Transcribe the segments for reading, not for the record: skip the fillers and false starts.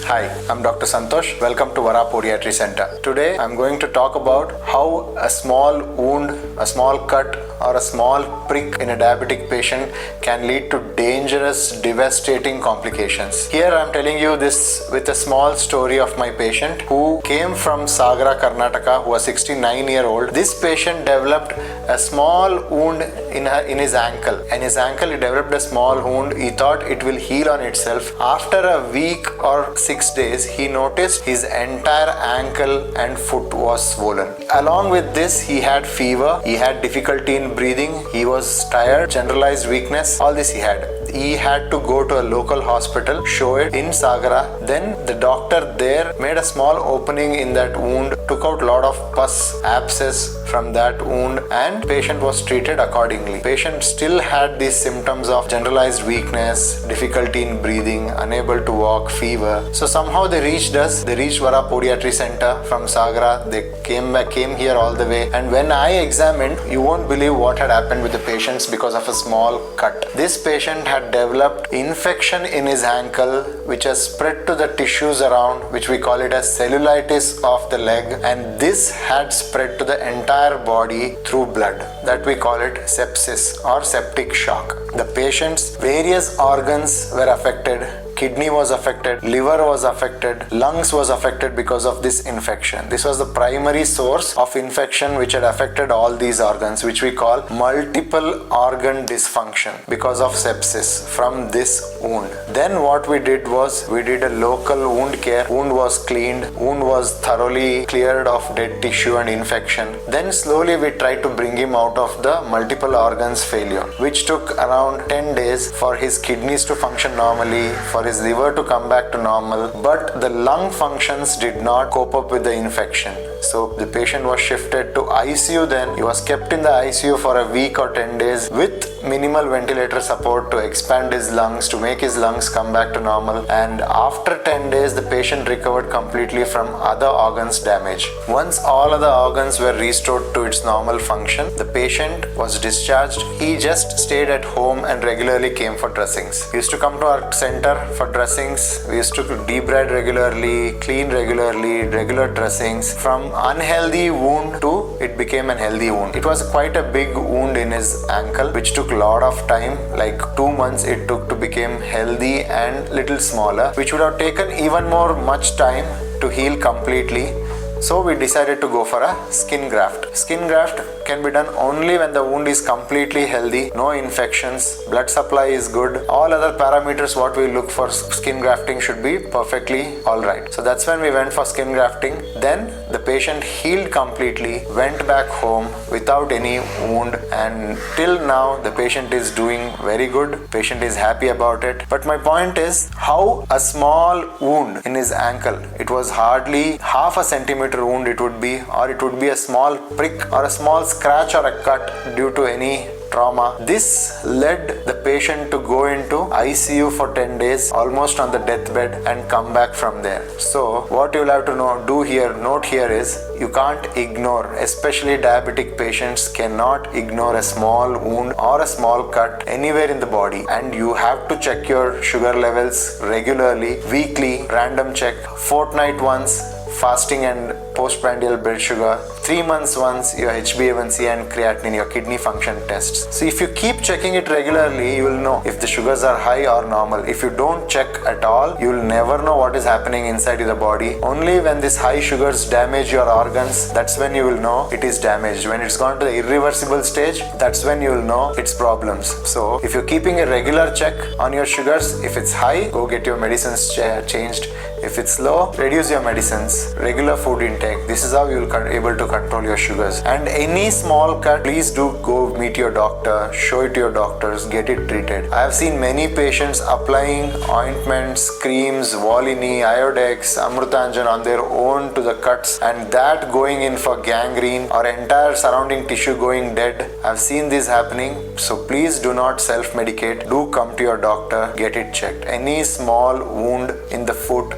Hi, I'm Dr. Santhosh. Welcome to VARAH Podiatry Centre. Today I'm going to talk about how a small wound, a small cut or a small prick in a diabetic patient can lead to dangerous, devastating complications. Here I'm telling you this with a small story of my patient who came from Sagara, Karnataka, who was 69-year-old. This patient developed a small wound in his ankle. In his ankle he developed a small wound. He thought it will heal on itself. After a week or 6 days, he noticed his entire ankle and foot was swollen. Along with this, he had fever, he had difficulty in breathing, he was tired, generalized weakness, all this he had. He had to go to a local hospital, show it in Sagara. Then the doctor there made a small opening in that wound, took out a lot of pus, abscess from that wound, and patient was treated accordingly. Patient still had these symptoms of generalized weakness, difficulty in breathing, unable to walk, fever. So somehow they reached us. They reached VARAH Podiatry Centre from Sagara. They came here all the way. And when I examined, you won't believe what had happened with the patients because of a small cut. This patient had developed infection in his ankle, which has spread to the tissues around, which we call it as cellulitis of the leg, and this had spread to the entire body through blood. That we call it sepsis or septic shock. The patient's various organs were affected. Kidney was affected, liver was affected, lungs was affected because of this infection. This was the primary source of infection which had affected all these organs, which we call multiple organ dysfunction because of sepsis from this wound. Then what we did was, we did a local wound care. Wound was cleaned, wound was thoroughly cleared of dead tissue and infection. Then slowly we tried to bring him out of the multiple organs failure, which took around 10 days for his kidneys to function normally, for his liver to come back to normal, but the lung functions did not cope up with the infection. So the patient was shifted to ICU. Then he was kept in the ICU for a week or 10 days with minimal ventilator support to expand his lungs, to make his lungs come back to normal. And after 10 days, the patient recovered completely from other organs damage. Once all other organs were restored to its normal function, the patient was discharged. He just stayed at home and regularly came for dressings. He used to come to our center for dressings. We used to debride regularly, clean regularly, regular dressings. From unhealthy wound to it became an healthy wound. It was quite a big wound in his ankle, which took a lot of time, like 2 months it took to become healthy and little smaller, which would have taken even much time to heal completely. So we decided to go for a skin graft. Skin graft can be done only when the wound is completely healthy, no infections, blood supply is good, all other parameters what we look for skin grafting should be perfectly alright. So that's when we went for skin grafting. Then the patient healed completely, went back home without any wound, and till now the patient is doing very good. Patient is happy about it. But my point is how a small wound in his ankle, it was hardly half a centimeter wound it would be, or it would be a small prick or a small scratch or a cut due to any trauma. This led the patient to go into ICU for 10 days, almost on the deathbed, and come back from there. So what you'll have to note here is, you can't ignore, especially diabetic patients cannot ignore a small wound or a small cut anywhere in the body, and you have to check your sugar levels regularly, weekly, random check, fortnight once, fasting and postprandial blood sugar, 3 months once your HbA1c and creatinine, your kidney function tests. So if you keep checking it regularly, you will know if the sugars are high or normal. If you don't check at all, you will never know what is happening inside the body. Only when these high sugars damage your organs, that's when you will know it is damaged. When it's gone to the irreversible stage, that's when you will know its problems. So if you're keeping a regular check on your sugars, if it's high, go get your medicines changed. If it's low, reduce your medicines, regular food intake. This is how you'll be able to control your sugars. And any small cut, please do go meet your doctor, show it to your doctors, get it treated. I have seen many patients applying ointments, creams, Volini, Iodex, Amrutanjan on their own to the cuts, and that going in for gangrene or entire surrounding tissue going dead. I've seen this happening. So please do not self-medicate. Do come to your doctor, get it checked. Any small wound in the foot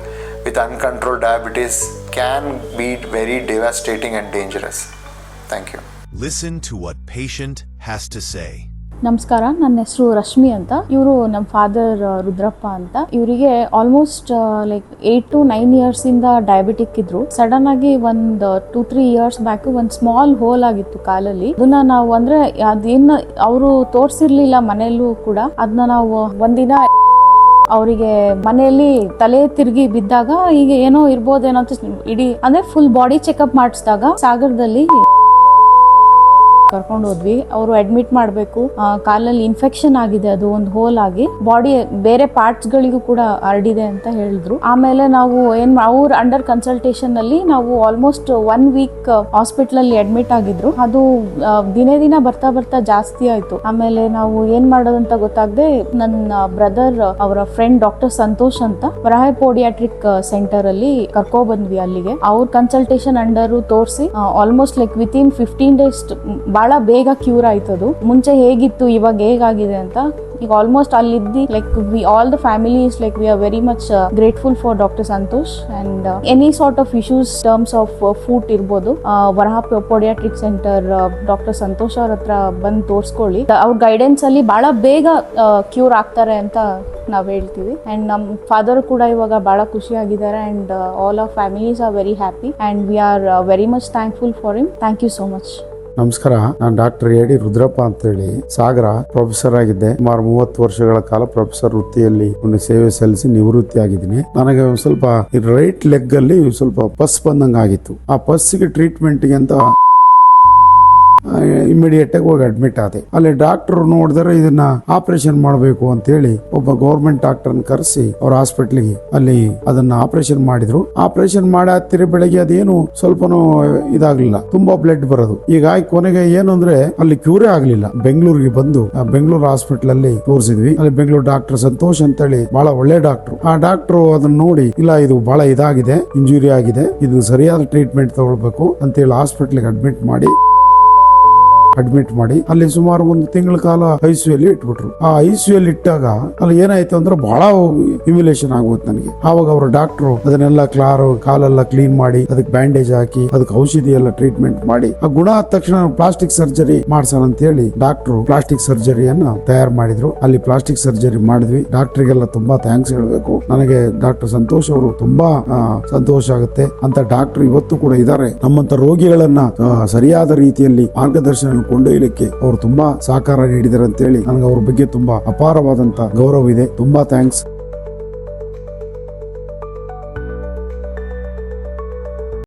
with uncontrolled diabetes can be very devastating and dangerous. Thank you. Listen to what patient has to say. ನಮಸ್ಕಾರ, ನನ್ನ ಹೆಸರು ರಶ್ಮಿ ಅಂತ. ಇವರು ನಮ್ಮ father Rudrappa ಅಂತ. ಇವರಿಗೆ almost like 8 to 9 years ಇಂದ diabetic ಇದ್ರು. ಸಡನ್ ಆಗಿ ಒಂದು 2-3 years ಬ್ಯಾಕ್ ಒಂದು ಸ್ಮಾಲ್ ಹೋಲ್ ಆಗಿತ್ತು ಕಾಲಲ್ಲಿ. ಅದನ್ನ ನಾವು ಅಂದ್ರೆ ಅದೇನು ಅವರು ತೋರ್ಸಿರ್ಲಿಲ್ಲ ಮನೆಯಲ್ಲೂ ಕೂಡ. ಅದನ್ನ ನಾವು ಒಂದಿನ ಅವರಿಗೆ ಮನೆಯಲ್ಲಿ ತಲೆ ತಿರುಗಿ ಬಿದ್ದಾಗ ಈಗ ಏನೋ ಇರ್ಬೋದೇನೋ ಅಂತ ಇಡೀ ಅಂದ್ರೆ ಫುಲ್ ಬಾಡಿ ಚೆಕ್ಅಪ್ ಮಾಡಿಸಿದಾಗ ಸಾಗರದಲ್ಲಿ ಕರ್ಕೊಂಡು ಹೋದ್ವಿ. ಅವರು ಅಡ್ಮಿಟ್ ಮಾಡಬೇಕು, ಕಾಲಲ್ಲಿ ಇನ್ಫೆಕ್ಷನ್ ಆಗಿದೆ, ಅದು ಒಂದು ಹೋಲ್ ಆಗಿ ಬಾಡಿ ಬೇರೆ ಪಾರ್ಟ್ಸ್ ಗಳಿಗೂ ಕೂಡ ಹರಡಿದೆ ಅಂತ ಹೇಳಿದ್ರು. ಆಮೇಲೆ ನಾವು ಅವ್ರ ಅಂಡರ್ ಕನ್ಸಲ್ಟೇಷನ್ ಅಲ್ಲಿ ನಾವು ಆಲ್ಮೋಸ್ಟ್ 1 week ಹಾಸ್ಪಿಟಲ್ ಅಲ್ಲಿ ಅಡ್ಮಿಟ್ ಆಗಿದ್ರು. ಅದು ದಿನೇ ದಿನ ಬರ್ತಾ ಬರ್ತಾ ಜಾಸ್ತಿ ಆಯ್ತು. ಆಮೇಲೆ ನಾವು ಏನ್ ಮಾಡೋದಂತ ಗೊತ್ತಾಗದೆ ನನ್ನ ಬ್ರದರ್ ಅವರ ಫ್ರೆಂಡ್ ಡಾಕ್ಟರ್ ಸಂತೋಷ್ ಅಂತ ವರಾಹ ಪೋಡಿಯಾಟ್ರಿಕ್ ಸೆಂಟರ್ ಅಲ್ಲಿ ಕರ್ಕೊ ಬಂದ್ವಿ. ಅಲ್ಲಿಗೆ ಅವ್ರ ಕನ್ಸಲ್ಟೇಷನ್ ಅಂಡರ್ ತೋರಿಸಿ ಆಲ್ಮೋಸ್ಟ್ ಲೈಕ್ ವಿತಿನ್ 15 days ಬಹಳ ಬೇಗ ಕ್ಯೂರ್ ಆಯ್ತದು. ಮುಂಚೆ ಹೇಗಿತ್ತು ಇವಾಗ ಹೇಗಾಗಿದೆ ಅಂತ. ಈಗ ಆಲ್ಮೋಸ್ಟ್ ಅಲ್ಲಿದ್ದಿ like we all the families like we are very much grateful for doctor Santosh and any sort of issues terms of food ಇರ್ಬೋದು, Varaha podiatric centre doctor Santosh ಅವ್ರ ಹತ್ರ ಬಂದು ತೋರಿಸ್ಕೊಳ್ಳಿ. ಅವ್ರ ಗೈಡೆನ್ಸ್ ಅಲ್ಲಿ ಬಹಳ ಬೇಗ ಕ್ಯೂರ್ ಆಗ್ತಾರೆ ಅಂತ ನಾವ್ ಹೇಳ್ತೀವಿ. ಅಂಡ್ ನಮ್ಮ ಫಾದರ್ ಕೂಡ ಇವಾಗ ಬಹಳ ಖುಷಿಯಾಗಿದ್ದಾರೆ and all of families are very happy and we are very much thankful for him. Thank you so much. ನಮಸ್ಕಾರ, ನಾನು ಡಾಕ್ಟರ್ ಎಡಿ ರುದ್ರಪ್ಪ ಅಂತ ಹೇಳಿ ಸಾಗರ ಪ್ರೊಫೆಸರ್ ಆಗಿದ್ದೆ. ಸುಮಾರು 30 ವರ್ಷಗಳ ಕಾಲ ಪ್ರೊಫೆಸರ್ ವೃತ್ತಿಯಲ್ಲಿ ಒಂದು ಸೇವೆ ಸಲ್ಲಿಸಿ ನಿವೃತ್ತಿ ಆಗಿದ್ದೀನಿ. ನನಗೆ ಒಂದು ಸ್ವಲ್ಪ ರೈಟ್ ಲೆಗ್ ಅಲ್ಲಿ ಸ್ವಲ್ಪ ಪಸ್ ಬಂದಂಗ ಆಗಿತ್ತು. ಆ ಪಸ್ಸಿಗೆ ಟ್ರೀಟ್ಮೆಂಟ್ಗೆ ಅಂತ ಇಮಿಡಿಯೇಟ್ ಆಗಿ ಹೋಗಿ ಅಡ್ಮಿಟ್ ಆದೆ. ಅಲ್ಲಿ ಡಾಕ್ಟರ್ ನೋಡಿದ್ರೆ ಇದನ್ನ ಆಪರೇಷನ್ ಮಾಡಬೇಕು ಅಂತ ಹೇಳಿ ಒಬ್ಬ ಗೌರ್ಮೆಂಟ್ ಡಾಕ್ಟರ್ ಕರೆಸಿ ಅವ್ರ ಹಾಸ್ಪಿಟ್ಲಿಗೆ ಅಲ್ಲಿ ಅದನ್ನ ಆಪರೇಷನ್ ಮಾಡಿದ್ರು. ಆಪರೇಷನ್ ಮಾಡಿ ಹತ್ತಿರ ಬೆಳಗ್ಗೆ ಅದೇನು ಸ್ವಲ್ಪನೂ ಇದಾಗ್ಲಿಲ್ಲ, ತುಂಬಾ ಬ್ಲಡ್ ಬರೋದು. ಈಗ ಕೊನೆಗೆ ಏನು ಅಂದ್ರೆ ಅಲ್ಲಿ ಕ್ಯೂರೇ ಆಗ್ಲಿಲ್ಲ. ಬೆಂಗಳೂರಿಗೆ ಬಂದು ಬೆಂಗಳೂರು ಹಾಸ್ಪಿಟಲ್ ಅಲ್ಲಿ ತೋರಿಸಿದ್ವಿ. ಅಲ್ಲಿ ಬೆಂಗಳೂರು ಡಾಕ್ಟರ್ ಸಂತೋಷ್ ಅಂತ ಹೇಳಿ ಬಹಳ ಒಳ್ಳೆ ಡಾಕ್ಟರ್. ಆ ಡಾಕ್ಟರ್ ಅದನ್ನ ನೋಡಿ, ಇಲ್ಲ ಇದು ಬಹಳ ಇದಾಗಿದೆ, ಇಂಜುರಿ ಆಗಿದೆ, ಇದು ಸರಿಯಾದ ಟ್ರೀಟ್ಮೆಂಟ್ ತಗೊಳ್ಬೇಕು ಅಂತ ಹೇಳಿ ಹಾಸ್ಪಿಟ್ಲಿಗೆ ಅಡ್ಮಿಟ್ ಮಾಡಿ ಅಲ್ಲಿ ಸುಮಾರು 1 ತಿಂಗಳ ಕಾಲ ICU ಅಲ್ಲಿ ಇಟ್ಬಿಟ್ರು. ಆ ICU ಅಲ್ಲಿ ಇಟ್ಟಾಗ ಅಲ್ಲಿ ಏನಾಯ್ತು ಅಂದ್ರೆ ಬಹಳ ಹ್ಯುಮಿಲೇಷನ್ ಆಗೋಯ್ತು ನನಗೆ. ಆವಾಗ ಅವರು ಡಾಕ್ಟ್ರು ಅದನ್ನೆಲ್ಲ ಕಾಲೆಲ್ಲ ಕ್ಲೀನ್ ಮಾಡಿ ಅದಕ್ಕೆ ಬ್ಯಾಂಡೇಜ್ ಹಾಕಿ ಅದಕ್ಕೆ ಔಷಧಿ ಎಲ್ಲ ಟ್ರೀಟ್ಮೆಂಟ್ ಮಾಡಿ ಆ ಗುಣ ಆದ ತಕ್ಷಣ ಪ್ಲಾಸ್ಟಿಕ್ ಸರ್ಜರಿ ಮಾಡ್ಸೋಣ ಅಂತ ಹೇಳಿ ಡಾಕ್ಟ್ರು ಪ್ಲಾಸ್ಟಿಕ್ ಸರ್ಜರಿಯನ್ನ ತಯಾರು ಮಾಡಿದ್ರು. ಅಲ್ಲಿ ಪ್ಲಾಸ್ಟಿಕ್ ಸರ್ಜರಿ ಮಾಡಿದ್ವಿ. ಡಾಕ್ಟರ್ಗೆಲ್ಲ ತುಂಬಾ ಥ್ಯಾಂಕ್ಸ್ ಹೇಳ್ಬೇಕು. ನನಗೆ ಡಾಕ್ಟರ್ ಸಂತೋಷ್ ಅವರು ತುಂಬಾ ಸಂತೋಷ ಆಗುತ್ತೆ ಅಂತ ಡಾಕ್ಟರ್ ಇವತ್ತು ಕೂಡ ಇದ್ದಾರೆ. ನಮ್ಮಂತ ರೋಗಿಗಳನ್ನ ಸರಿಯಾದ ರೀತಿಯಲ್ಲಿ ಮಾರ್ಗದರ್ಶನ ಕೊಂಡೊಯ್ಯಲಿಕ್ಕೆ ಅವರು ತುಂಬಾ ಸಹಕಾರ ನೀಡಿದ್ದಾರೆ ಅಂತ ಹೇಳಿ ನನಗೆ ಅವ್ರ ಬಗ್ಗೆ ತುಂಬಾ ಅಪಾರವಾದಂತ ಗೌರವ ಇದೆ. ತುಂಬಾ ಥ್ಯಾಂಕ್ಸ್.